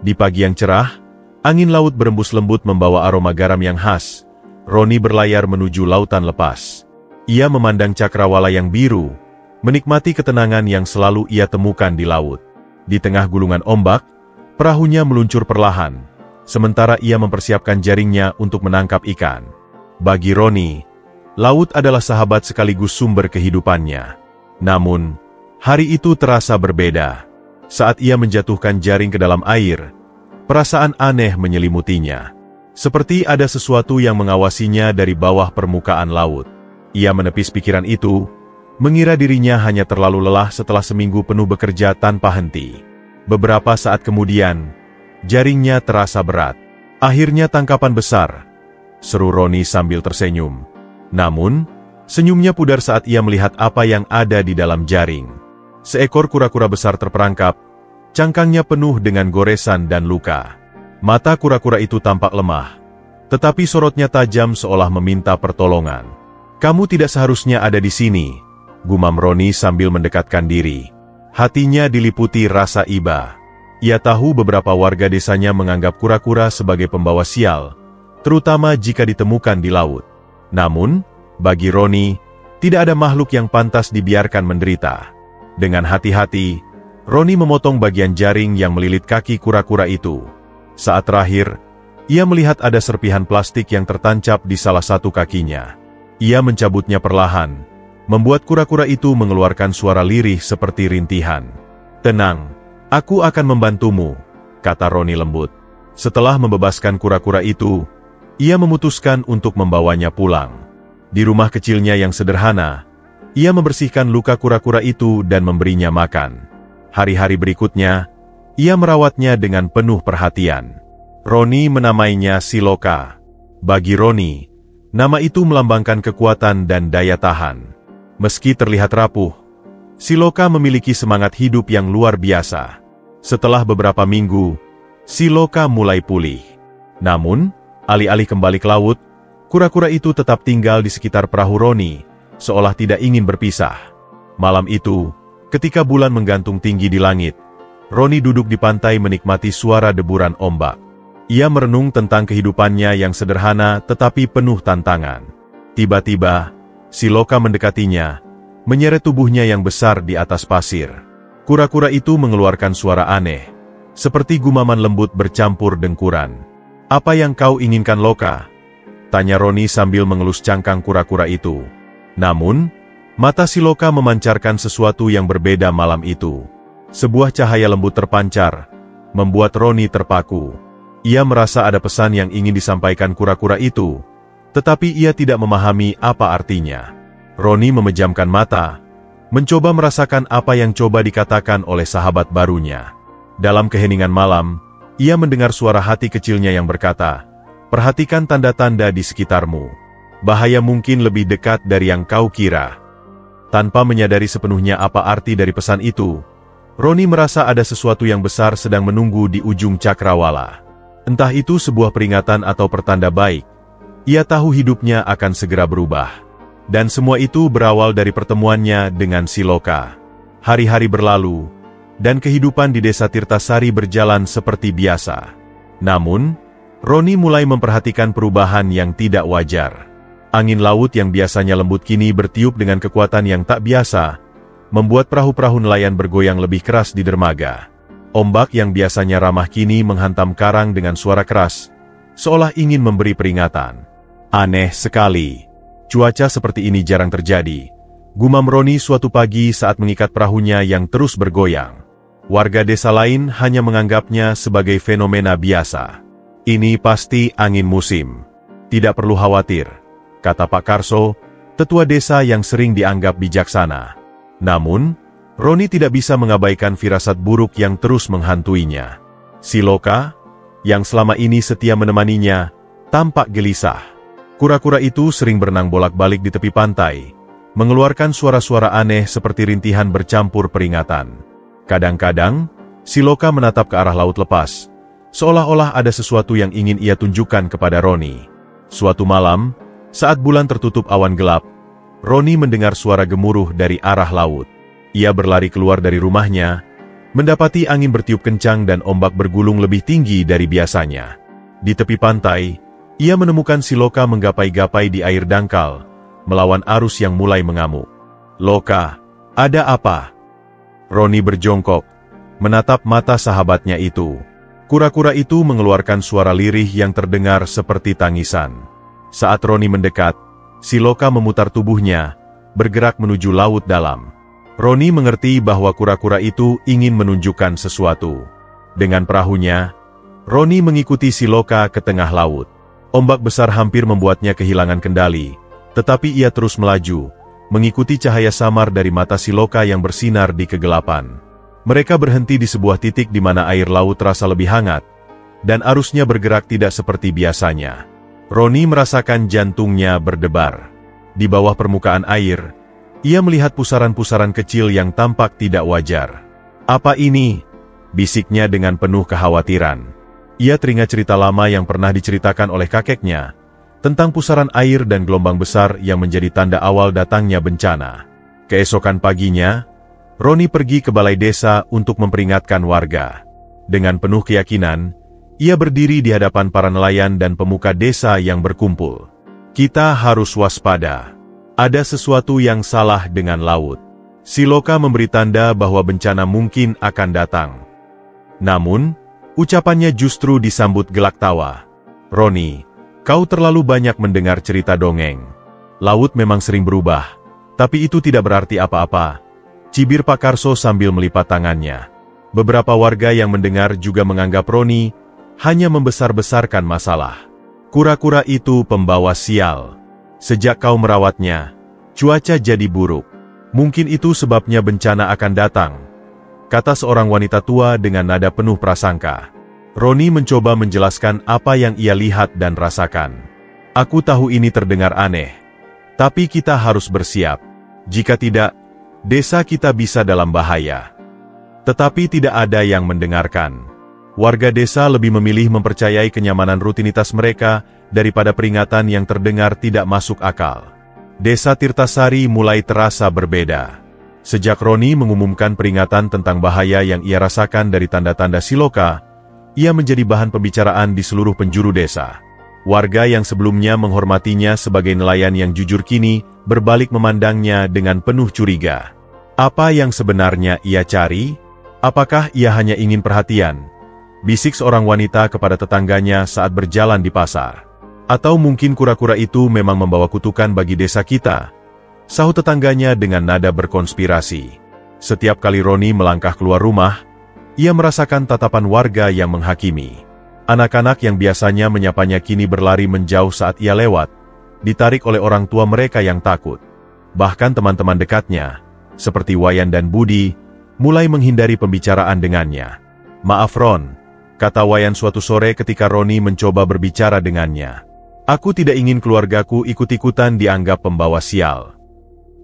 Di pagi yang cerah, angin laut berembus lembut membawa aroma garam yang khas. Roni berlayar menuju lautan lepas. Ia memandang cakrawala yang biru, menikmati ketenangan yang selalu ia temukan di laut. Di tengah gulungan ombak, perahunya meluncur perlahan, sementara ia mempersiapkan jaringnya untuk menangkap ikan. Bagi Roni, laut adalah sahabat sekaligus sumber kehidupannya. Namun, hari itu terasa berbeda. Saat ia menjatuhkan jaring ke dalam air, perasaan aneh menyelimutinya. Seperti ada sesuatu yang mengawasinya dari bawah permukaan laut. Ia menepis pikiran itu, mengira dirinya hanya terlalu lelah setelah seminggu penuh bekerja tanpa henti. Beberapa saat kemudian, jaringnya terasa berat. Akhirnya tangkapan besar, seru Roni sambil tersenyum. Namun, senyumnya pudar saat ia melihat apa yang ada di dalam jaring. Seekor kura-kura besar terperangkap, cangkangnya penuh dengan goresan dan luka. Mata kura-kura itu tampak lemah, tetapi sorotnya tajam seolah meminta pertolongan. "Kamu tidak seharusnya ada di sini," gumam Roni sambil mendekatkan diri. Hatinya diliputi rasa iba. Ia tahu beberapa warga desanya menganggap kura-kura sebagai pembawa sial, terutama jika ditemukan di laut. Namun, bagi Roni, tidak ada makhluk yang pantas dibiarkan menderita. Dengan hati-hati, Roni memotong bagian jaring yang melilit kaki kura-kura itu. Saat terakhir, ia melihat ada serpihan plastik yang tertancap di salah satu kakinya. Ia mencabutnya perlahan, membuat kura-kura itu mengeluarkan suara lirih seperti rintihan. "Tenang, aku akan membantumu," kata Roni lembut. Setelah membebaskan kura-kura itu, ia memutuskan untuk membawanya pulang. Di rumah kecilnya yang sederhana, ia membersihkan luka kura-kura itu dan memberinya makan. Hari-hari berikutnya, ia merawatnya dengan penuh perhatian. Roni menamainya Siloka. Bagi Roni, nama itu melambangkan kekuatan dan daya tahan. Meski terlihat rapuh, Siloka memiliki semangat hidup yang luar biasa. Setelah beberapa minggu, Siloka mulai pulih. Namun, alih-alih kembali ke laut, kura-kura itu tetap tinggal di sekitar perahu Roni, seolah tidak ingin berpisah. Malam itu, ketika bulan menggantung tinggi di langit, Roni duduk di pantai menikmati suara deburan ombak. Ia merenung tentang kehidupannya yang sederhana tetapi penuh tantangan. Tiba-tiba, Siloka mendekatinya, menyeret tubuhnya yang besar di atas pasir. Kura-kura itu mengeluarkan suara aneh, seperti gumaman lembut bercampur dengkuran. "Apa yang kau inginkan, Loka?" tanya Roni sambil mengelus cangkang kura-kura itu. Namun, mata Siloka memancarkan sesuatu yang berbeda malam itu. Sebuah cahaya lembut terpancar, membuat Roni terpaku. Ia merasa ada pesan yang ingin disampaikan kura-kura itu, tetapi ia tidak memahami apa artinya. Roni memejamkan mata, mencoba merasakan apa yang coba dikatakan oleh sahabat barunya. Dalam keheningan malam, ia mendengar suara hati kecilnya yang berkata, "Perhatikan tanda-tanda di sekitarmu. Bahaya mungkin lebih dekat dari yang kau kira." Tanpa menyadari sepenuhnya apa arti dari pesan itu, Roni merasa ada sesuatu yang besar sedang menunggu di ujung cakrawala. Entah itu sebuah peringatan atau pertanda baik, ia tahu hidupnya akan segera berubah. Dan semua itu berawal dari pertemuannya dengan Siloka. Hari-hari berlalu, dan kehidupan di desa Tirtasari berjalan seperti biasa. Namun, Roni mulai memperhatikan perubahan yang tidak wajar. Angin laut yang biasanya lembut kini bertiup dengan kekuatan yang tak biasa, membuat perahu-perahu nelayan bergoyang lebih keras di dermaga. Ombak yang biasanya ramah kini menghantam karang dengan suara keras, seolah ingin memberi peringatan. Aneh sekali. Cuaca seperti ini jarang terjadi, gumam Roni suatu pagi saat mengikat perahunya yang terus bergoyang. Warga desa lain hanya menganggapnya sebagai fenomena biasa. "Ini pasti angin musim. Tidak perlu khawatir," kata Pak Karso, tetua desa yang sering dianggap bijaksana. Namun, Roni tidak bisa mengabaikan firasat buruk yang terus menghantuinya. Siloka, yang selama ini setia menemaninya, tampak gelisah. Kura-kura itu sering berenang bolak-balik di tepi pantai, mengeluarkan suara-suara aneh seperti rintihan bercampur peringatan. Kadang-kadang, Siloka menatap ke arah laut lepas, seolah-olah ada sesuatu yang ingin ia tunjukkan kepada Roni. Suatu malam, saat bulan tertutup awan gelap, Roni mendengar suara gemuruh dari arah laut. Ia berlari keluar dari rumahnya, Mendapati angin bertiup kencang dan ombak bergulung lebih tinggi dari biasanya. Di tepi pantai, ia menemukan si Loka menggapai-gapai di air dangkal, melawan arus yang mulai mengamuk. "Loka, ada apa?" Roni berjongkok, menatap mata sahabatnya itu. Kura-kura itu mengeluarkan suara lirih yang terdengar seperti tangisan. Saat Roni mendekat, si Loka memutar tubuhnya, bergerak menuju laut dalam. Roni mengerti bahwa kura-kura itu ingin menunjukkan sesuatu. Dengan perahunya, Roni mengikuti si Loka ke tengah laut. Ombak besar hampir membuatnya kehilangan kendali, tetapi ia terus melaju, mengikuti cahaya samar dari mata si Loka yang bersinar di kegelapan. Mereka berhenti di sebuah titik di mana air laut terasa lebih hangat, dan arusnya bergerak tidak seperti biasanya. Roni merasakan jantungnya berdebar. Di bawah permukaan air, ia melihat pusaran-pusaran kecil yang tampak tidak wajar. "Apa ini?" bisiknya dengan penuh kekhawatiran. Ia teringat cerita lama yang pernah diceritakan oleh kakeknya, tentang pusaran air dan gelombang besar yang menjadi tanda awal datangnya bencana. Keesokan paginya, Roni pergi ke balai desa untuk memperingatkan warga. Dengan penuh keyakinan, ia berdiri di hadapan para nelayan dan pemuka desa yang berkumpul. "Kita harus waspada. Ada sesuatu yang salah dengan laut." Si Loka memberi tanda bahwa bencana mungkin akan datang. Namun, ucapannya justru disambut gelak tawa. "Roni, kau terlalu banyak mendengar cerita dongeng. Laut memang sering berubah, tapi itu tidak berarti apa-apa," cibir Pak Karso sambil melipat tangannya. Beberapa warga yang mendengar juga menganggap Roni hanya membesar-besarkan masalah. "Kura-kura itu pembawa sial. Sejak kau merawatnya, cuaca jadi buruk. Mungkin itu sebabnya bencana akan datang," kata seorang wanita tua dengan nada penuh prasangka. Roni mencoba menjelaskan apa yang ia lihat dan rasakan. "Aku tahu ini terdengar aneh, tapi kita harus bersiap. Jika tidak, desa kita bisa dalam bahaya." Tetapi tidak ada yang mendengarkan. Warga desa lebih memilih mempercayai kenyamanan rutinitas mereka daripada peringatan yang terdengar tidak masuk akal. Desa Tirtasari mulai terasa berbeda. Sejak Roni mengumumkan peringatan tentang bahaya yang ia rasakan dari tanda-tanda si Loka, ia menjadi bahan pembicaraan di seluruh penjuru desa. Warga yang sebelumnya menghormatinya sebagai nelayan yang jujur kini berbalik memandangnya dengan penuh curiga. Apa yang sebenarnya ia cari? Apakah ia hanya ingin perhatian? Bisik seorang wanita kepada tetangganya saat berjalan di pasar. "Atau mungkin kura-kura itu memang membawa kutukan bagi desa kita?" sahut tetangganya dengan nada berkonspirasi. Setiap kali Roni melangkah keluar rumah, ia merasakan tatapan warga yang menghakimi. Anak-anak yang biasanya menyapanya kini berlari menjauh saat ia lewat, ditarik oleh orang tua mereka yang takut. Bahkan teman-teman dekatnya, seperti Wayan dan Budi, mulai menghindari pembicaraan dengannya. "Maaf Ron," kata Wayan suatu sore ketika Roni mencoba berbicara dengannya. "Aku tidak ingin keluargaku ikut-ikutan dianggap pembawa sial."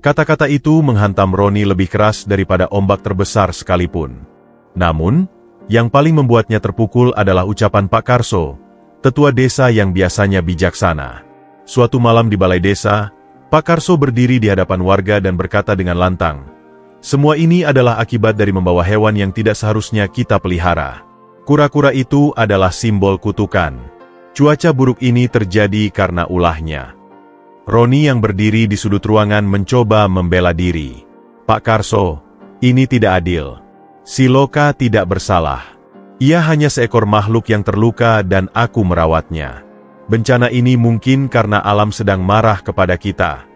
Kata-kata itu menghantam Roni lebih keras daripada ombak terbesar sekalipun. Namun, yang paling membuatnya terpukul adalah ucapan Pak Karso, tetua desa yang biasanya bijaksana. Suatu malam di balai desa, Pak Karso berdiri di hadapan warga dan berkata dengan lantang, "Semua ini adalah akibat dari membawa hewan yang tidak seharusnya kita pelihara. Kura-kura itu adalah simbol kutukan. Cuaca buruk ini terjadi karena ulahnya." Roni yang berdiri di sudut ruangan mencoba membela diri. "Pak Karso, ini tidak adil. Si Loka tidak bersalah. Ia hanya seekor makhluk yang terluka dan aku merawatnya. Bencana ini mungkin karena alam sedang marah kepada kita."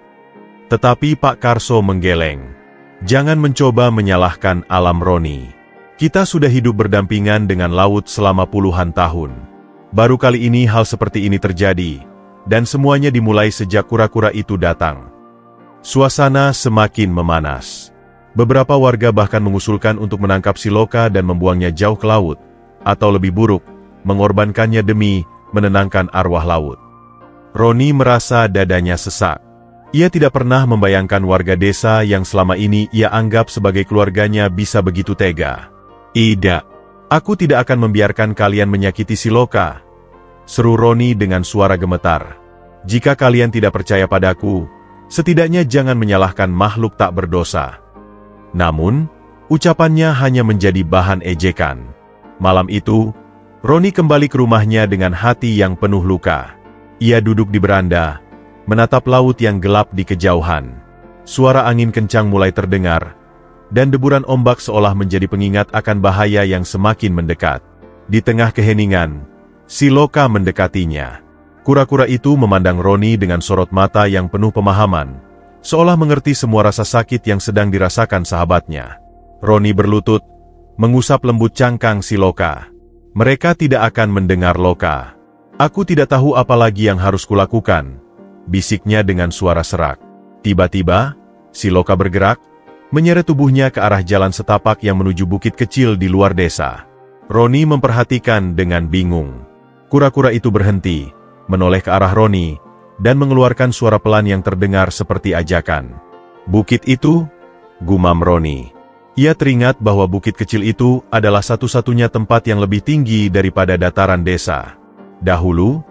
Tetapi Pak Karso menggeleng. "Jangan mencoba menyalahkan alam Roni. Kita sudah hidup berdampingan dengan laut selama puluhan tahun. Baru kali ini hal seperti ini terjadi, dan semuanya dimulai sejak kura-kura itu datang." Suasana semakin memanas. Beberapa warga bahkan mengusulkan untuk menangkap si Loka dan membuangnya jauh ke laut, atau lebih buruk, mengorbankannya demi menenangkan arwah laut. Roni merasa dadanya sesak. Ia tidak pernah membayangkan warga desa yang selama ini ia anggap sebagai keluarganya bisa begitu tega. "Tidak, aku tidak akan membiarkan kalian menyakiti si Loka," seru Roni dengan suara gemetar. "Jika kalian tidak percaya padaku, setidaknya jangan menyalahkan makhluk tak berdosa." Namun, Ucapannya hanya menjadi bahan ejekan. Malam itu, Roni kembali ke rumahnya dengan hati yang penuh luka. Ia duduk di beranda, menatap laut yang gelap di kejauhan. Suara angin kencang mulai terdengar, dan deburan ombak seolah menjadi pengingat akan bahaya yang semakin mendekat. Di tengah keheningan, Siloka mendekatinya. Kura-kura itu memandang Roni dengan sorot mata yang penuh pemahaman, seolah mengerti semua rasa sakit yang sedang dirasakan sahabatnya. Roni berlutut, mengusap lembut cangkang Siloka. Mereka tidak akan mendengar Loka. Aku tidak tahu apa lagi yang harus kulakukan, bisiknya dengan suara serak. Tiba-tiba, Siloka bergerak, menyeret tubuhnya ke arah jalan setapak yang menuju bukit kecil di luar desa. Roni memperhatikan dengan bingung. Kura-kura itu berhenti, menoleh ke arah Roni, dan mengeluarkan suara pelan yang terdengar seperti ajakan. Bukit itu, gumam Roni. Ia teringat bahwa bukit kecil itu adalah satu-satunya tempat yang lebih tinggi daripada dataran desa. Dahulu,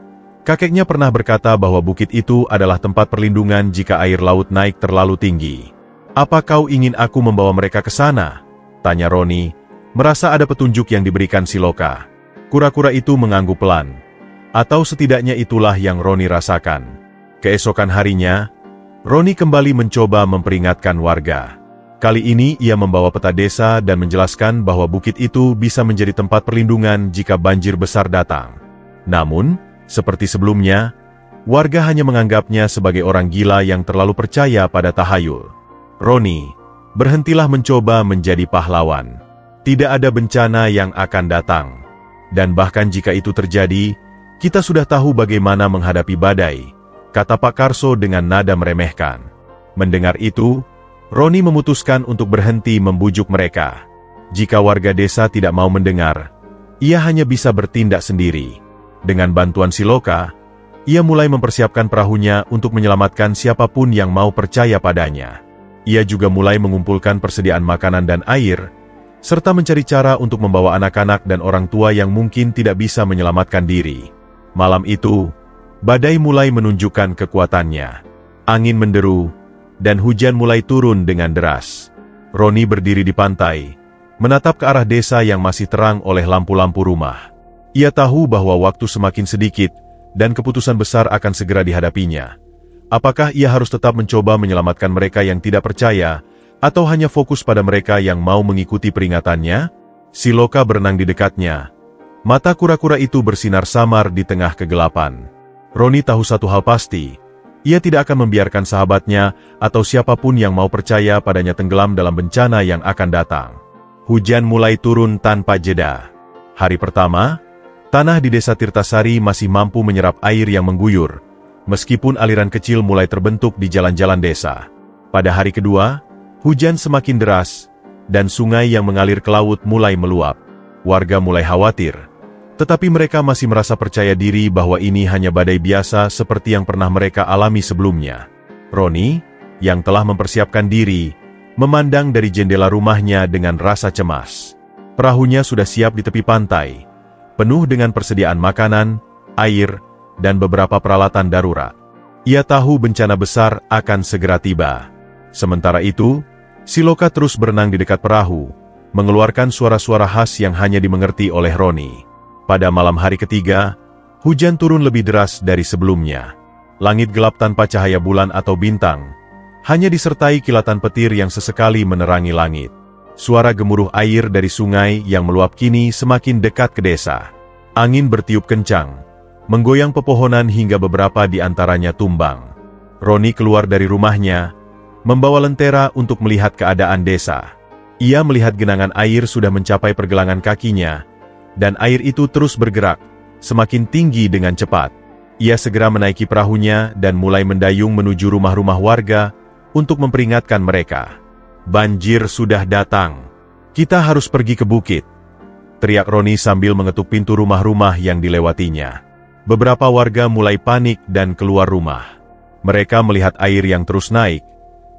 kakeknya pernah berkata bahwa bukit itu adalah tempat perlindungan jika air laut naik terlalu tinggi. "Apa kau ingin aku membawa mereka ke sana?" tanya Roni, merasa ada petunjuk yang diberikan Siloka. Kura-kura itu mengangguk pelan. Atau setidaknya itulah yang Roni rasakan. Keesokan harinya, Roni kembali mencoba memperingatkan warga. Kali ini ia membawa peta desa dan menjelaskan bahwa bukit itu bisa menjadi tempat perlindungan jika banjir besar datang. Namun, seperti sebelumnya, warga hanya menganggapnya sebagai orang gila yang terlalu percaya pada tahayul. Roni, berhentilah mencoba menjadi pahlawan. Tidak ada bencana yang akan datang. Dan bahkan jika itu terjadi, kita sudah tahu bagaimana menghadapi badai, kata Pak Karso dengan nada meremehkan. Mendengar itu, Roni memutuskan untuk berhenti membujuk mereka. Jika warga desa tidak mau mendengar, ia hanya bisa bertindak sendiri. Dengan bantuan Siloka, ia mulai mempersiapkan perahunya untuk menyelamatkan siapapun yang mau percaya padanya. Ia juga mulai mengumpulkan persediaan makanan dan air, serta mencari cara untuk membawa anak-anak dan orang tua yang mungkin tidak bisa menyelamatkan diri. Malam itu, badai mulai menunjukkan kekuatannya. Angin menderu, dan hujan mulai turun dengan deras. Roni berdiri di pantai, menatap ke arah desa yang masih terang oleh lampu-lampu rumah. Ia tahu bahwa waktu semakin sedikit, dan keputusan besar akan segera dihadapinya. Apakah ia harus tetap mencoba menyelamatkan mereka yang tidak percaya, atau hanya fokus pada mereka yang mau mengikuti peringatannya? Siloka berenang di dekatnya. Mata kura-kura itu bersinar samar di tengah kegelapan. Roni tahu satu hal pasti. Ia tidak akan membiarkan sahabatnya atau siapapun yang mau percaya padanya tenggelam dalam bencana yang akan datang. Hujan mulai turun tanpa jeda. Hari pertama, tanah di desa Tirtasari masih mampu menyerap air yang mengguyur, meskipun aliran kecil mulai terbentuk di jalan-jalan desa. Pada hari kedua, hujan semakin deras, dan sungai yang mengalir ke laut mulai meluap. Warga mulai khawatir. Tetapi mereka masih merasa percaya diri bahwa ini hanya badai biasa seperti yang pernah mereka alami sebelumnya. Roni, yang telah mempersiapkan diri, memandang dari jendela rumahnya dengan rasa cemas. Perahunya sudah siap di tepi pantai, penuh dengan persediaan makanan, air, dan beberapa peralatan darurat. Ia tahu bencana besar akan segera tiba. Sementara itu, Siloka terus berenang di dekat perahu, mengeluarkan suara-suara khas yang hanya dimengerti oleh Roni. Pada malam hari ketiga, hujan turun lebih deras dari sebelumnya. Langit gelap tanpa cahaya bulan atau bintang, hanya disertai kilatan petir yang sesekali menerangi langit. Suara gemuruh air dari sungai yang meluap kini semakin dekat ke desa. Angin bertiup kencang, menggoyang pepohonan hingga beberapa di antaranya tumbang. Roni keluar dari rumahnya, membawa lentera untuk melihat keadaan desa. Ia melihat genangan air sudah mencapai pergelangan kakinya, dan air itu terus bergerak, semakin tinggi dengan cepat. Ia segera menaiki perahunya dan mulai mendayung menuju rumah-rumah warga untuk memperingatkan mereka. Banjir sudah datang. Kita harus pergi ke bukit, teriak Roni sambil mengetuk pintu rumah-rumah yang dilewatinya. Beberapa warga mulai panik dan keluar rumah. Mereka melihat air yang terus naik,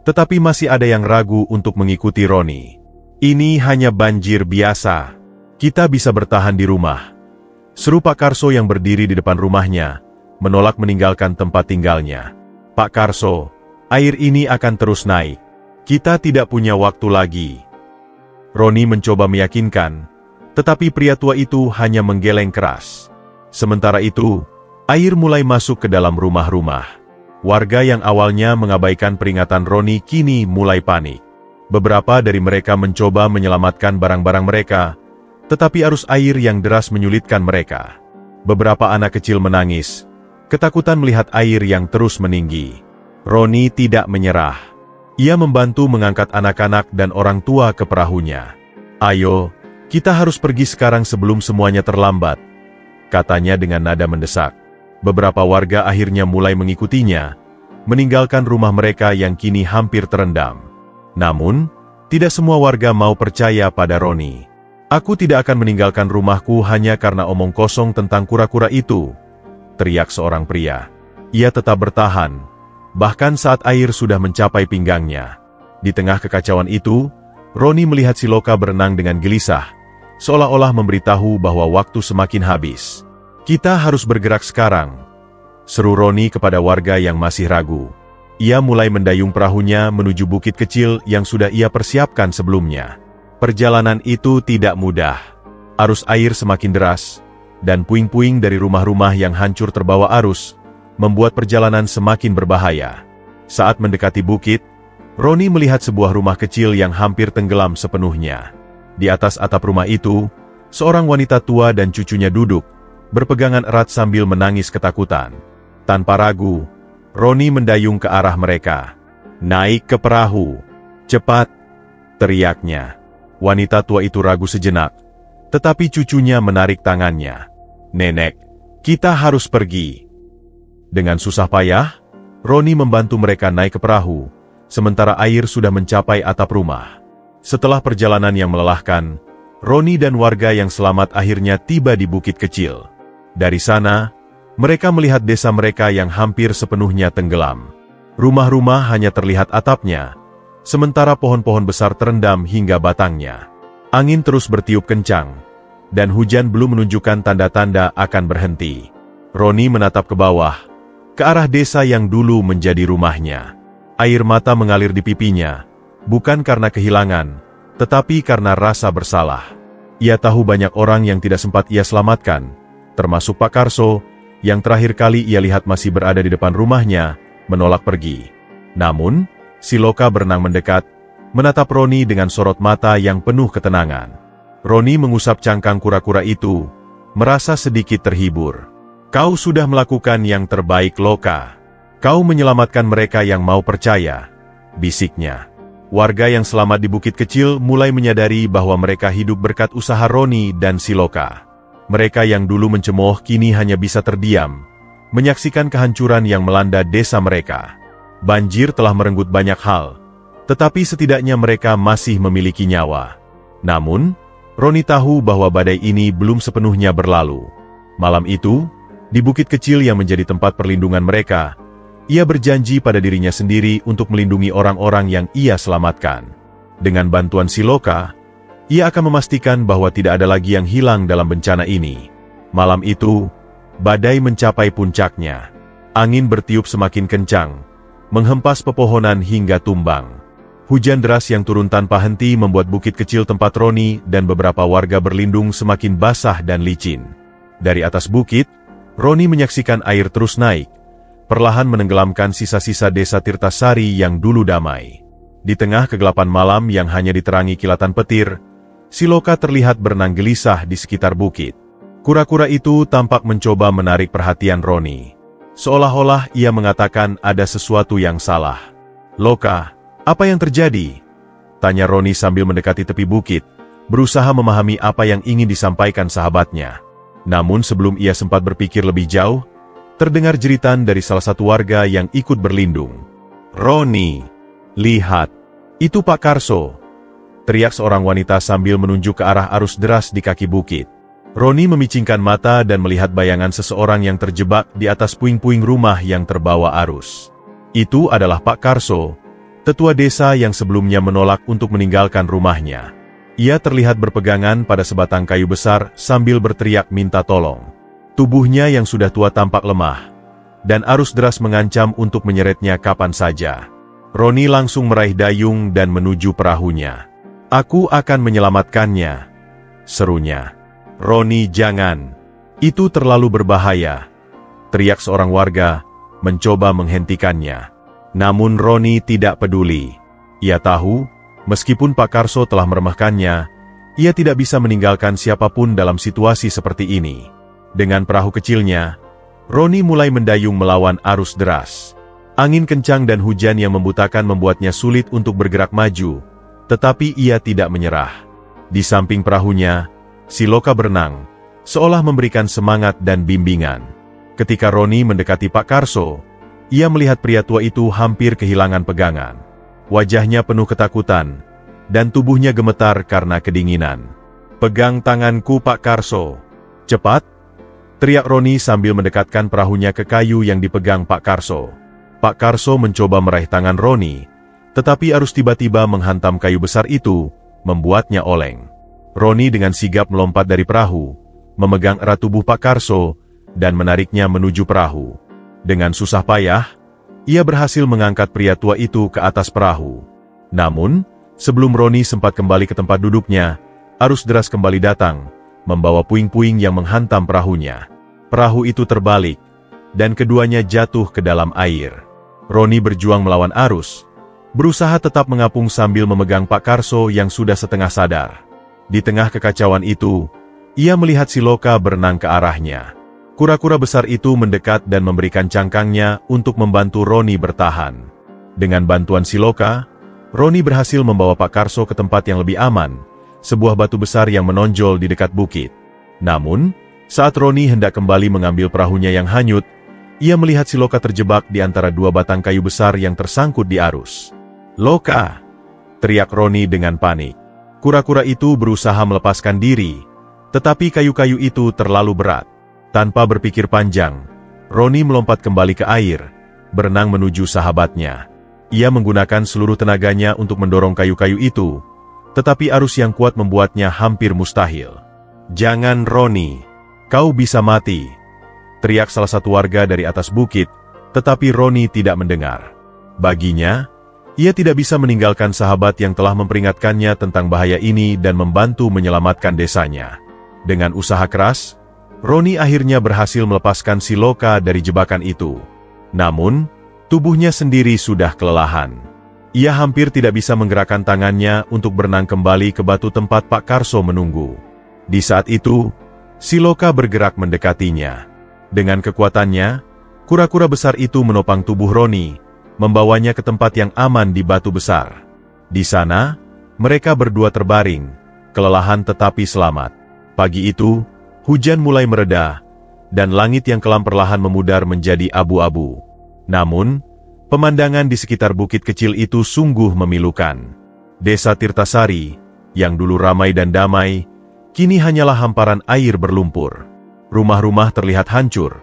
tetapi masih ada yang ragu untuk mengikuti Roni. Ini hanya banjir biasa. Kita bisa bertahan di rumah, seru Pak Karso yang berdiri di depan rumahnya, menolak meninggalkan tempat tinggalnya. Pak Karso, air ini akan terus naik. Kita tidak punya waktu lagi. Roni mencoba meyakinkan, tetapi pria tua itu hanya menggeleng keras. Sementara itu, air mulai masuk ke dalam rumah-rumah. Warga yang awalnya mengabaikan peringatan Roni kini mulai panik. Beberapa dari mereka mencoba menyelamatkan barang-barang mereka, tetapi arus air yang deras menyulitkan mereka. Beberapa anak kecil menangis, ketakutan melihat air yang terus meninggi. Roni tidak menyerah. Ia membantu mengangkat anak-anak dan orang tua ke perahunya. "Ayo, kita harus pergi sekarang sebelum semuanya terlambat," katanya dengan nada mendesak. Beberapa warga akhirnya mulai mengikutinya, meninggalkan rumah mereka yang kini hampir terendam. Namun, tidak semua warga mau percaya pada Roni. "Aku tidak akan meninggalkan rumahku hanya karena omong kosong tentang kura-kura itu," teriak seorang pria. Ia tetap bertahan, bahkan saat air sudah mencapai pinggangnya. Di tengah kekacauan itu, Roni melihat Siloka berenang dengan gelisah, seolah-olah memberitahu bahwa waktu semakin habis. "Kita harus bergerak sekarang," seru Roni kepada warga yang masih ragu. Ia mulai mendayung perahunya menuju bukit kecil yang sudah ia persiapkan sebelumnya. Perjalanan itu tidak mudah. Arus air semakin deras, dan puing-puing dari rumah-rumah yang hancur terbawa arus, membuat perjalanan semakin berbahaya. Saat mendekati bukit, Roni melihat sebuah rumah kecil yang hampir tenggelam sepenuhnya. Di atas atap rumah itu, seorang wanita tua dan cucunya duduk, berpegangan erat sambil menangis ketakutan. Tanpa ragu, Roni mendayung ke arah mereka. "Naik ke perahu, cepat!" teriaknya. Wanita tua itu ragu sejenak, tetapi cucunya menarik tangannya. "Nenek, kita harus pergi." Dengan susah payah, Roni membantu mereka naik ke perahu, sementara air sudah mencapai atap rumah. Setelah perjalanan yang melelahkan, Roni dan warga yang selamat akhirnya tiba di bukit kecil. Dari sana, mereka melihat desa mereka yang hampir sepenuhnya tenggelam. Rumah-rumah hanya terlihat atapnya, sementara pohon-pohon besar terendam hingga batangnya. Angin terus bertiup kencang, dan hujan belum menunjukkan tanda-tanda akan berhenti. Roni menatap ke bawah, ke arah desa yang dulu menjadi rumahnya. Air mata mengalir di pipinya, bukan karena kehilangan, tetapi karena rasa bersalah. Ia tahu banyak orang yang tidak sempat ia selamatkan, termasuk Pak Karso, yang terakhir kali ia lihat masih berada di depan rumahnya, menolak pergi. Namun, Siloka berenang mendekat, menatap Roni dengan sorot mata yang penuh ketenangan. Roni mengusap cangkang kura-kura itu, merasa sedikit terhibur. "Kau sudah melakukan yang terbaik, Loka. Kau menyelamatkan mereka yang mau percaya," bisiknya. Warga yang selamat di bukit kecil mulai menyadari bahwa mereka hidup berkat usaha Roni dan Siloka. Mereka yang dulu mencemooh kini hanya bisa terdiam, menyaksikan kehancuran yang melanda desa mereka. Banjir telah merenggut banyak hal, tetapi setidaknya mereka masih memiliki nyawa. Namun, Roni tahu bahwa badai ini belum sepenuhnya berlalu. Malam itu, di bukit kecil yang menjadi tempat perlindungan mereka, ia berjanji pada dirinya sendiri untuk melindungi orang-orang yang ia selamatkan. Dengan bantuan Siloka, ia akan memastikan bahwa tidak ada lagi yang hilang dalam bencana ini. Malam itu, badai mencapai puncaknya. Angin bertiup semakin kencang, menghempas pepohonan hingga tumbang. Hujan deras yang turun tanpa henti membuat bukit kecil tempat Roni dan beberapa warga berlindung semakin basah dan licin. Dari atas bukit, Roni menyaksikan air terus naik, perlahan menenggelamkan sisa-sisa desa Tirtasari yang dulu damai. Di tengah kegelapan malam yang hanya diterangi kilatan petir, Siloka terlihat berenang gelisah di sekitar bukit. Kura-kura itu tampak mencoba menarik perhatian Roni. Seolah-olah ia mengatakan ada sesuatu yang salah. "Loka, apa yang terjadi?" tanya Roni sambil mendekati tepi bukit, berusaha memahami apa yang ingin disampaikan sahabatnya. Namun sebelum ia sempat berpikir lebih jauh, terdengar jeritan dari salah satu warga yang ikut berlindung. "Roni, lihat, itu Pak Karso," teriak seorang wanita sambil menunjuk ke arah arus deras di kaki bukit. Roni memicingkan mata dan melihat bayangan seseorang yang terjebak di atas puing-puing rumah yang terbawa arus. Itu adalah Pak Karso, tetua desa yang sebelumnya menolak untuk meninggalkan rumahnya. Ia terlihat berpegangan pada sebatang kayu besar sambil berteriak minta tolong. Tubuhnya yang sudah tua tampak lemah, dan arus deras mengancam untuk menyeretnya kapan saja. Roni langsung meraih dayung dan menuju perahunya. Aku akan menyelamatkannya, serunya. Roni, jangan. Itu terlalu berbahaya, teriak seorang warga, mencoba menghentikannya. Namun Roni tidak peduli. Ia tahu, meskipun Pak Karso telah meremehkannya, ia tidak bisa meninggalkan siapapun dalam situasi seperti ini. Dengan perahu kecilnya, Roni mulai mendayung melawan arus deras. Angin kencang dan hujan yang membutakan membuatnya sulit untuk bergerak maju, tetapi ia tidak menyerah. Di samping perahunya, Siloka berenang, seolah memberikan semangat dan bimbingan. Ketika Roni mendekati Pak Karso, ia melihat pria tua itu hampir kehilangan pegangan. Wajahnya penuh ketakutan, dan tubuhnya gemetar karena kedinginan. "Pegang tanganku, Pak Karso. Cepat!" teriak Roni sambil mendekatkan perahunya ke kayu yang dipegang Pak Karso. Pak Karso mencoba meraih tangan Roni, tetapi arus tiba-tiba menghantam kayu besar itu, membuatnya oleng. Roni dengan sigap melompat dari perahu, memegang erat tubuh Pak Karso, dan menariknya menuju perahu. Dengan susah payah, ia berhasil mengangkat pria tua itu ke atas perahu. Namun, sebelum Roni sempat kembali ke tempat duduknya, arus deras kembali datang, membawa puing-puing yang menghantam perahunya. Perahu itu terbalik, dan keduanya jatuh ke dalam air. Roni berjuang melawan arus, berusaha tetap mengapung sambil memegang Pak Karso yang sudah setengah sadar. Di tengah kekacauan itu, ia melihat Siloka berenang ke arahnya. Kura-kura besar itu mendekat dan memberikan cangkangnya untuk membantu Roni bertahan. Dengan bantuan Siloka, Roni berhasil membawa Pak Karso ke tempat yang lebih aman, sebuah batu besar yang menonjol di dekat bukit. Namun, saat Roni hendak kembali mengambil perahunya yang hanyut, ia melihat Siloka terjebak di antara dua batang kayu besar yang tersangkut di arus. "Loka!" teriak Roni dengan panik. Kura-kura itu berusaha melepaskan diri, tetapi kayu-kayu itu terlalu berat. Tanpa berpikir panjang, Roni melompat kembali ke air, berenang menuju sahabatnya. Ia menggunakan seluruh tenaganya untuk mendorong kayu-kayu itu, tetapi arus yang kuat membuatnya hampir mustahil. "Jangan, Roni, kau bisa mati!" teriak salah satu warga dari atas bukit, tetapi Roni tidak mendengar. Baginya, ia tidak bisa meninggalkan sahabat yang telah memperingatkannya tentang bahaya ini dan membantu menyelamatkan desanya. Dengan usaha keras, Roni akhirnya berhasil melepaskan Siloka dari jebakan itu. Namun, tubuhnya sendiri sudah kelelahan. Ia hampir tidak bisa menggerakkan tangannya untuk berenang kembali ke batu tempat Pak Karso menunggu. Di saat itu, Siloka bergerak mendekatinya. Dengan kekuatannya, kura-kura besar itu menopang tubuh Roni, membawanya ke tempat yang aman di batu besar. Di sana, mereka berdua terbaring, kelelahan tetapi selamat. Pagi itu, hujan mulai mereda, dan langit yang kelam perlahan memudar menjadi abu-abu. Namun, pemandangan di sekitar bukit kecil itu sungguh memilukan. Desa Tirtasari, yang dulu ramai dan damai, kini hanyalah hamparan air berlumpur. Rumah-rumah terlihat hancur,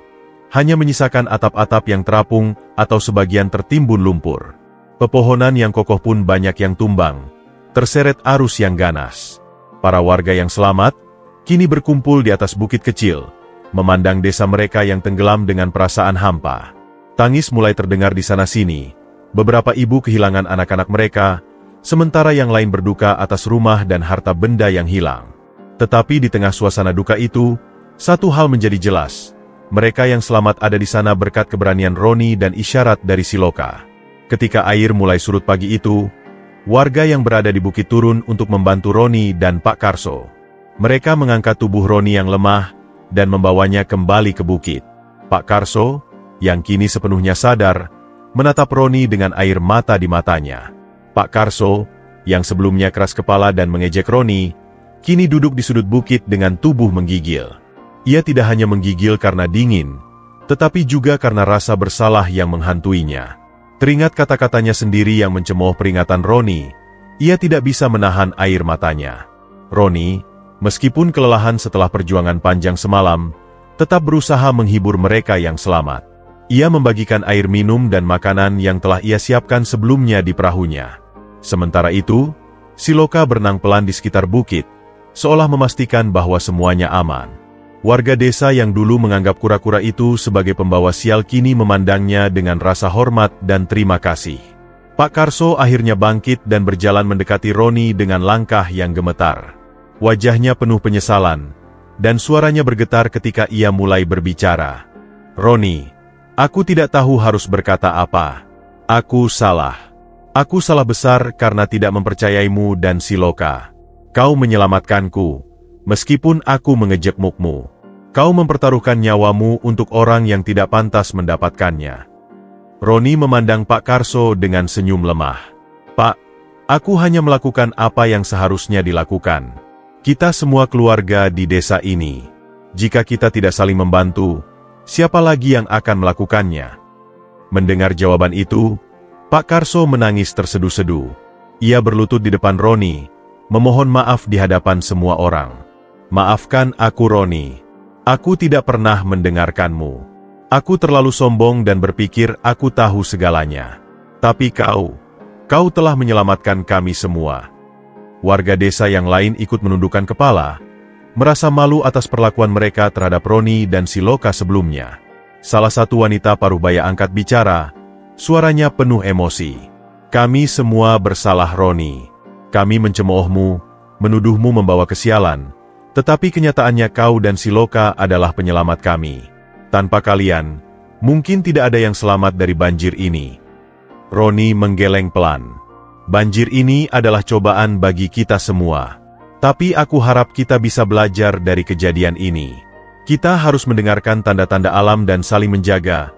hanya menyisakan atap-atap yang terapung atau sebagian tertimbun lumpur. Pepohonan yang kokoh pun banyak yang tumbang, terseret arus yang ganas. Para warga yang selamat, kini berkumpul di atas bukit kecil, memandang desa mereka yang tenggelam dengan perasaan hampa. Tangis mulai terdengar di sana-sini, beberapa ibu kehilangan anak-anak mereka, sementara yang lain berduka atas rumah dan harta benda yang hilang. Tetapi di tengah suasana duka itu, satu hal menjadi jelas. Mereka yang selamat ada di sana berkat keberanian Roni dan isyarat dari Siloka. Ketika air mulai surut pagi itu, warga yang berada di bukit turun untuk membantu Roni dan Pak Karso. Mereka mengangkat tubuh Roni yang lemah dan membawanya kembali ke bukit. Pak Karso, yang kini sepenuhnya sadar, menatap Roni dengan air mata di matanya. Pak Karso, yang sebelumnya keras kepala dan mengejek Roni, kini duduk di sudut bukit dengan tubuh menggigil. Ia tidak hanya menggigil karena dingin, tetapi juga karena rasa bersalah yang menghantuinya. Teringat kata-katanya sendiri yang mencemooh peringatan Roni, ia tidak bisa menahan air matanya. Roni, meskipun kelelahan setelah perjuangan panjang semalam, tetap berusaha menghibur mereka yang selamat. Ia membagikan air minum dan makanan yang telah ia siapkan sebelumnya di perahunya. Sementara itu, Siloka berenang pelan di sekitar bukit, seolah memastikan bahwa semuanya aman. Warga desa yang dulu menganggap kura-kura itu sebagai pembawa sial kini memandangnya dengan rasa hormat dan terima kasih. Pak Karso akhirnya bangkit dan berjalan mendekati Roni dengan langkah yang gemetar. Wajahnya penuh penyesalan, dan suaranya bergetar ketika ia mulai berbicara. "Roni, aku tidak tahu harus berkata apa. Aku salah. Aku salah besar karena tidak mempercayaimu dan Siloka. Kau menyelamatkanku, meskipun aku mengejekmukmu. Kau mempertaruhkan nyawamu untuk orang yang tidak pantas mendapatkannya." Roni memandang Pak Karso dengan senyum lemah. "Pak, aku hanya melakukan apa yang seharusnya dilakukan. Kita semua keluarga di desa ini. Jika kita tidak saling membantu, siapa lagi yang akan melakukannya?" Mendengar jawaban itu, Pak Karso menangis terseduh-seduh. Ia berlutut di depan Roni, memohon maaf di hadapan semua orang. "Maafkan aku, Roni. Aku tidak pernah mendengarkanmu. Aku terlalu sombong dan berpikir aku tahu segalanya. Tapi kau telah menyelamatkan kami semua." Warga desa yang lain ikut menundukkan kepala, merasa malu atas perlakuan mereka terhadap Roni dan Siloka sebelumnya. Salah satu wanita paruhbaya angkat bicara, suaranya penuh emosi. "Kami semua bersalah, Roni. Kami mencemoohmu, menuduhmu membawa kesialan, tetapi kenyataannya kau dan Siloka adalah penyelamat kami. Tanpa kalian, mungkin tidak ada yang selamat dari banjir ini." Roni menggeleng pelan. "Banjir ini adalah cobaan bagi kita semua. Tapi aku harap kita bisa belajar dari kejadian ini. Kita harus mendengarkan tanda-tanda alam dan saling menjaga,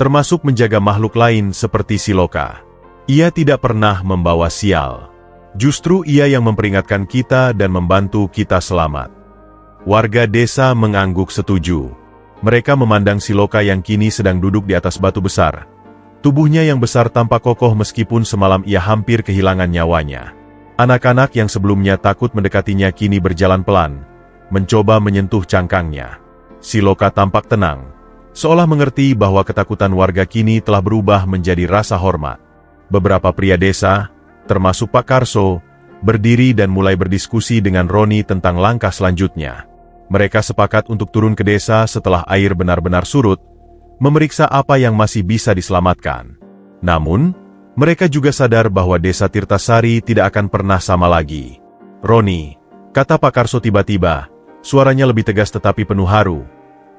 termasuk menjaga makhluk lain seperti Siloka. Ia tidak pernah membawa sial. Justru ia yang memperingatkan kita dan membantu kita selamat." Warga desa mengangguk setuju. Mereka memandang Siloka yang kini sedang duduk di atas batu besar. Tubuhnya yang besar tampak kokoh meskipun semalam ia hampir kehilangan nyawanya. Anak-anak yang sebelumnya takut mendekatinya kini berjalan pelan, mencoba menyentuh cangkangnya. Siloka tampak tenang, seolah mengerti bahwa ketakutan warga kini telah berubah menjadi rasa hormat. Beberapa pria desa, termasuk Pak Karso, berdiri dan mulai berdiskusi dengan Roni tentang langkah selanjutnya. Mereka sepakat untuk turun ke desa setelah air benar-benar surut, memeriksa apa yang masih bisa diselamatkan. Namun, mereka juga sadar bahwa desa Tirtasari tidak akan pernah sama lagi. "Roni," kata Pak Karso tiba-tiba, suaranya lebih tegas tetapi penuh haru.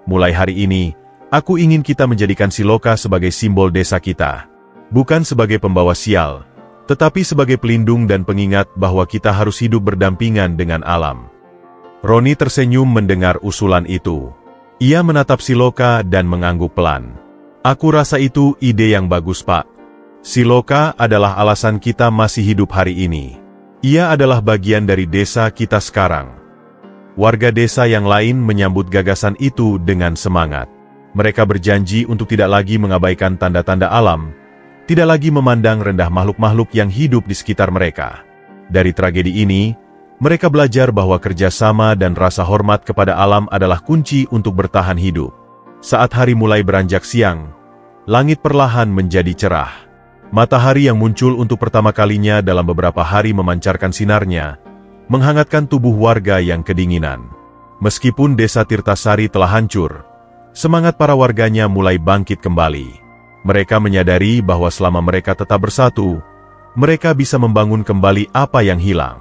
"Mulai hari ini, aku ingin kita menjadikan Siloka sebagai simbol desa kita. Bukan sebagai pembawa sial, tetapi sebagai pelindung dan pengingat bahwa kita harus hidup berdampingan dengan alam." Roni tersenyum mendengar usulan itu. Ia menatap Siloka dan mengangguk pelan. "Aku rasa itu ide yang bagus, Pak. Siloka adalah alasan kita masih hidup hari ini. Ia adalah bagian dari desa kita sekarang." Warga desa yang lain menyambut gagasan itu dengan semangat. Mereka berjanji untuk tidak lagi mengabaikan tanda-tanda alam, tidak lagi memandang rendah makhluk-makhluk yang hidup di sekitar mereka. Dari tragedi ini, mereka belajar bahwa kerjasama dan rasa hormat kepada alam adalah kunci untuk bertahan hidup. Saat hari mulai beranjak siang, langit perlahan menjadi cerah. Matahari yang muncul untuk pertama kalinya dalam beberapa hari memancarkan sinarnya, menghangatkan tubuh warga yang kedinginan. Meskipun desa Tirtasari telah hancur, semangat para warganya mulai bangkit kembali. Mereka menyadari bahwa selama mereka tetap bersatu, mereka bisa membangun kembali apa yang hilang.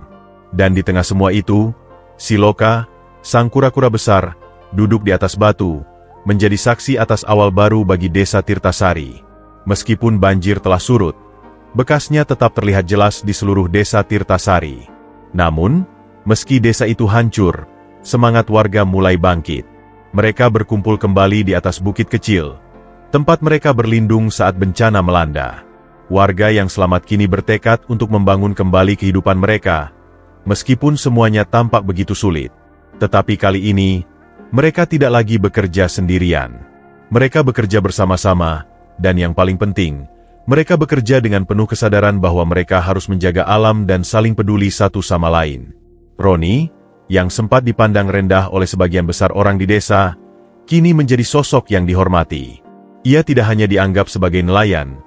Dan di tengah semua itu, Siloka, sang kura-kura besar, duduk di atas batu, menjadi saksi atas awal baru bagi desa Tirtasari. Meskipun banjir telah surut, bekasnya tetap terlihat jelas di seluruh desa Tirtasari. Namun, meski desa itu hancur, semangat warga mulai bangkit. Mereka berkumpul kembali di atas bukit kecil, tempat mereka berlindung saat bencana melanda. Warga yang selamat kini bertekad untuk membangun kembali kehidupan mereka, meskipun semuanya tampak begitu sulit. Tetapi kali ini, mereka tidak lagi bekerja sendirian. Mereka bekerja bersama-sama, dan yang paling penting, mereka bekerja dengan penuh kesadaran bahwa mereka harus menjaga alam dan saling peduli satu sama lain. Roni, yang sempat dipandang rendah oleh sebagian besar orang di desa, kini menjadi sosok yang dihormati. Ia tidak hanya dianggap sebagai nelayan,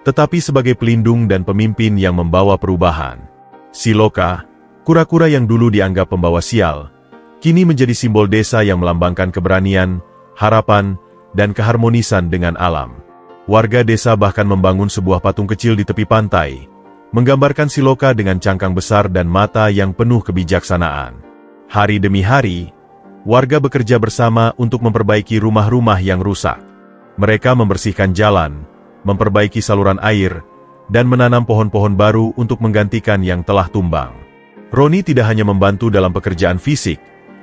tetapi sebagai pelindung dan pemimpin yang membawa perubahan. Siloka, kura-kura yang dulu dianggap pembawa sial, kini menjadi simbol desa yang melambangkan keberanian, harapan, dan keharmonisan dengan alam. Warga desa bahkan membangun sebuah patung kecil di tepi pantai, menggambarkan Siloka dengan cangkang besar dan mata yang penuh kebijaksanaan. Hari demi hari, warga bekerja bersama untuk memperbaiki rumah-rumah yang rusak. Mereka membersihkan jalan, memperbaiki saluran air, dan menanam pohon-pohon baru untuk menggantikan yang telah tumbang. Roni tidak hanya membantu dalam pekerjaan fisik,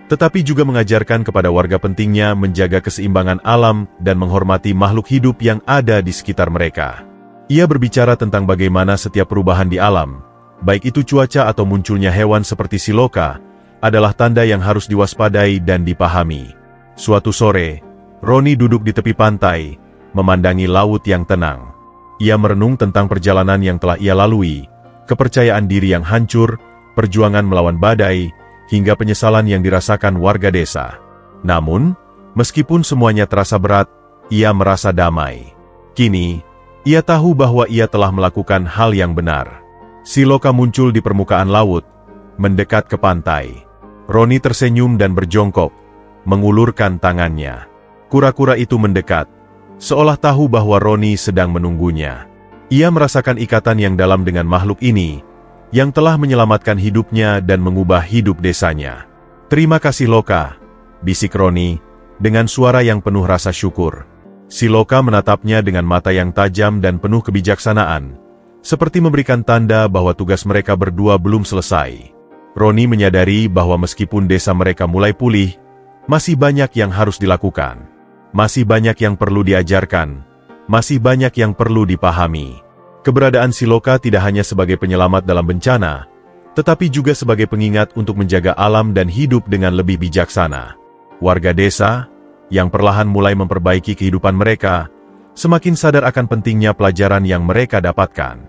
tetapi juga mengajarkan kepada warga pentingnya menjaga keseimbangan alam dan menghormati makhluk hidup yang ada di sekitar mereka. Ia berbicara tentang bagaimana setiap perubahan di alam, baik itu cuaca atau munculnya hewan seperti Siloka, adalah tanda yang harus diwaspadai dan dipahami. Suatu sore, Roni duduk di tepi pantai, memandangi laut yang tenang. Ia merenung tentang perjalanan yang telah ia lalui, kepercayaan diri yang hancur, perjuangan melawan badai, hingga penyesalan yang dirasakan warga desa. Namun, meskipun semuanya terasa berat, ia merasa damai. Kini, ia tahu bahwa ia telah melakukan hal yang benar. Siloka muncul di permukaan laut, mendekat ke pantai. Roni tersenyum dan berjongkok, mengulurkan tangannya. Kura-kura itu mendekat, seolah tahu bahwa Roni sedang menunggunya. Ia merasakan ikatan yang dalam dengan makhluk ini, yang telah menyelamatkan hidupnya dan mengubah hidup desanya. "Terima kasih Loka," bisik Roni, dengan suara yang penuh rasa syukur. Siloka menatapnya dengan mata yang tajam dan penuh kebijaksanaan, seperti memberikan tanda bahwa tugas mereka berdua belum selesai. Roni menyadari bahwa meskipun desa mereka mulai pulih, masih banyak yang harus dilakukan. Masih banyak yang perlu diajarkan, masih banyak yang perlu dipahami. Keberadaan Siloka tidak hanya sebagai penyelamat dalam bencana, tetapi juga sebagai pengingat untuk menjaga alam dan hidup dengan lebih bijaksana. Warga desa, yang perlahan mulai memperbaiki kehidupan mereka, semakin sadar akan pentingnya pelajaran yang mereka dapatkan.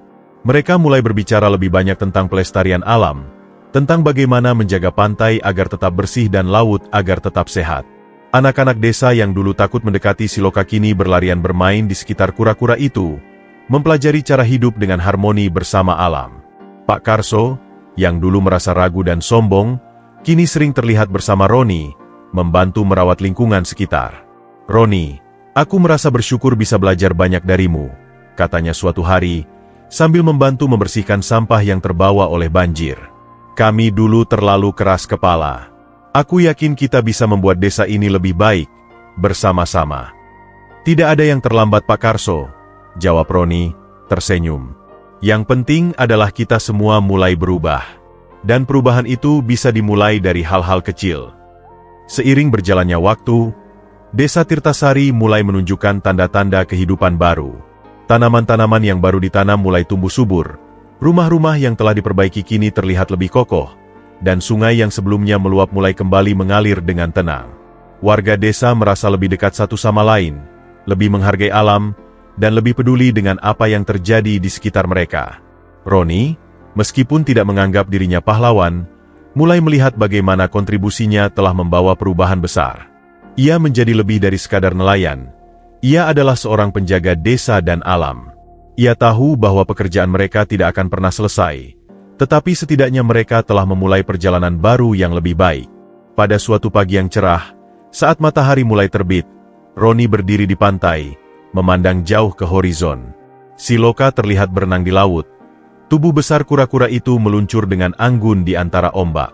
Mereka mulai berbicara lebih banyak tentang pelestarian alam, tentang bagaimana menjaga pantai agar tetap bersih dan laut agar tetap sehat. Anak-anak desa yang dulu takut mendekati Siloka kini berlarian bermain di sekitar kura-kura itu, mempelajari cara hidup dengan harmoni bersama alam. Pak Karso, yang dulu merasa ragu dan sombong, kini sering terlihat bersama Roni, membantu merawat lingkungan sekitar. "Roni, aku merasa bersyukur bisa belajar banyak darimu," katanya suatu hari, sambil membantu membersihkan sampah yang terbawa oleh banjir. "Kami dulu terlalu keras kepala. Aku yakin kita bisa membuat desa ini lebih baik, bersama-sama." "Tidak ada yang terlambat Pak Karso," jawab Roni, tersenyum. "Yang penting adalah kita semua mulai berubah. Dan perubahan itu bisa dimulai dari hal-hal kecil." Seiring berjalannya waktu, desa Tirtasari mulai menunjukkan tanda-tanda kehidupan baru. Tanaman-tanaman yang baru ditanam mulai tumbuh subur, rumah-rumah yang telah diperbaiki kini terlihat lebih kokoh, dan sungai yang sebelumnya meluap mulai kembali mengalir dengan tenang. Warga desa merasa lebih dekat satu sama lain, lebih menghargai alam, dan lebih peduli dengan apa yang terjadi di sekitar mereka. Roni, meskipun tidak menganggap dirinya pahlawan, mulai melihat bagaimana kontribusinya telah membawa perubahan besar. Ia menjadi lebih dari sekadar nelayan. Ia adalah seorang penjaga desa dan alam. Ia tahu bahwa pekerjaan mereka tidak akan pernah selesai, tetapi setidaknya mereka telah memulai perjalanan baru yang lebih baik. Pada suatu pagi yang cerah, saat matahari mulai terbit, Roni berdiri di pantai, memandang jauh ke horizon. Siloka terlihat berenang di laut. Tubuh besar kura-kura itu meluncur dengan anggun di antara ombak.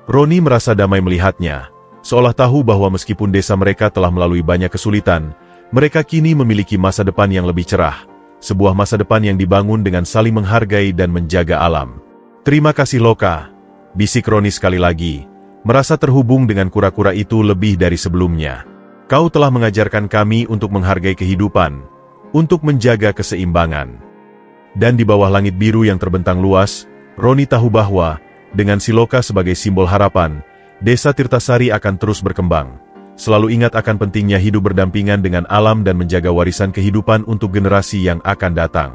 Roni merasa damai melihatnya, seolah tahu bahwa meskipun desa mereka telah melalui banyak kesulitan, mereka kini memiliki masa depan yang lebih cerah, sebuah masa depan yang dibangun dengan saling menghargai dan menjaga alam. "Terima kasih Loka," bisik Roni sekali lagi, merasa terhubung dengan kura-kura itu lebih dari sebelumnya. "Kau telah mengajarkan kami untuk menghargai kehidupan, untuk menjaga keseimbangan." Dan di bawah langit biru yang terbentang luas, Roni tahu bahwa, dengan Siloka sebagai simbol harapan, desa Tirtasari akan terus berkembang. Selalu ingat akan pentingnya hidup berdampingan dengan alam dan menjaga warisan kehidupan untuk generasi yang akan datang.